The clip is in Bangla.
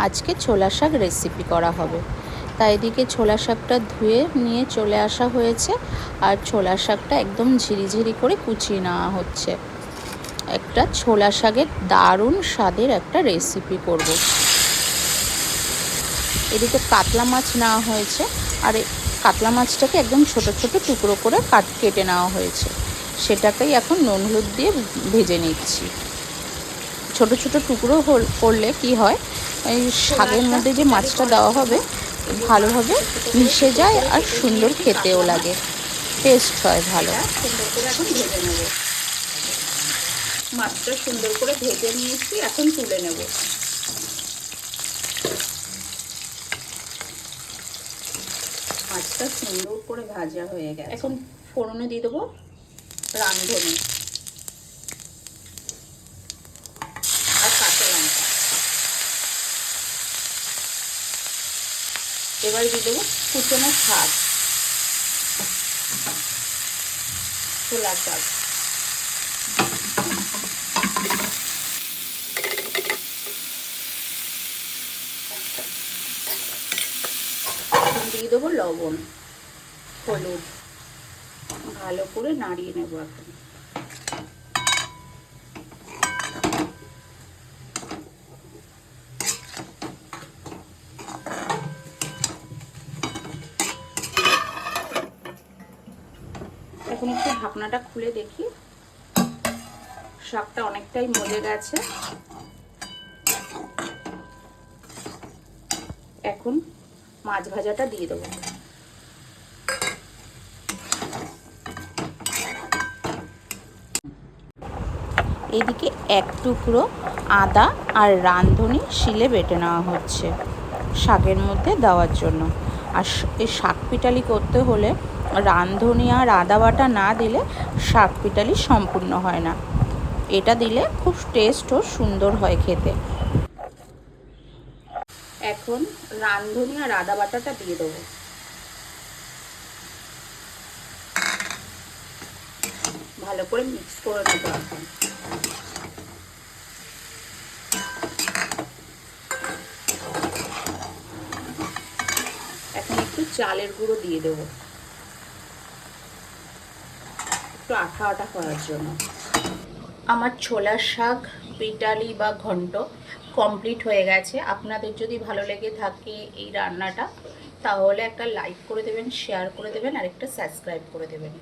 আজকে ছোলা শাক রেসিপি করা হবে। তাই এদিকে ছোলা শাকটা ধুয়ে নিয়ে চলে আসা হয়েছে, আর ছোলা শাকটা একদম ঝিরিঝিরি করে কুচিয়ে নেওয়া হচ্ছে। একটা ছোলা শাকের দারুণ স্বাদের একটা রেসিপি করব। এদিকে কাতলা মাছ নেওয়া হয়েছে, আর কাতলা মাছটাকে একদম ছোট ছোট টুকরো করে কেটে নেওয়া হয়েছে। সেটাকেই এখন নুন হলুদ দিয়ে ভেজে নিচ্ছি। ছোট ছোট টুকরো করলে কি হয়, এই শাকের মধ্যে যে মাছটা দেওয়া হবে ভালোভাবে মিশে যায় আর সুন্দর খেতেও লাগে, টেস্ট হয় ভালো। সুন্দর করে এখন ভেজে নেব। মাছটা সুন্দর করে ভেজে নিয়েছি, এখন তুলে নেব। মাছটা সুন্দর করে ভাজা হয়ে গেছে। এখন ফোড়নে দিয়ে দেবো রাঁধুনি আর কাঁচা লঙ্কা। এবার দিয়ে দেবো কুচনো শাক, ছোলা শাক। দিয়ে দেবো লবণ, হলুদ, ভালো করে নাড়িয়ে নেব। এখন এখন একটু ঢাকনাটা খুলে দেখি, শাকটা অনেকটাই মজে গেছে। এখন মাছ ভাজাটা দিয়ে দেবো। এদিকে এক টুকরো আদা আর রাঁধুনি শিলে বেটে নেওয়া হচ্ছে শাকের মধ্যে দেওয়ার জন্য। আর এই শাক পিটালি করতে হলে রাঁধুনি আর আদা বাটা না দিলে শাক পিটালি সম্পূর্ণ হয় না। এটা দিলে খুব টেস্টও সুন্দর হয় খেতে। এখন রাঁধুনি আর আদা বাটাটা দিয়ে দেবো। ভালো করে মিক্স করে নেবো। এখন একটু চালের গুঁড়ো দিয়ে দেবো, একটু আঠা আঠা করার জন্য। আমার ছোলার শাক পিটালি বা ঘন্ট কমপ্লিট হয়ে গেছে। আপনাদের যদি ভালো লেগে থাকে এই রান্নাটা, তাহলে একটা লাইক করে দেবেন, শেয়ার করে দেবেন আর একটা সাবস্ক্রাইব করে দেবেন।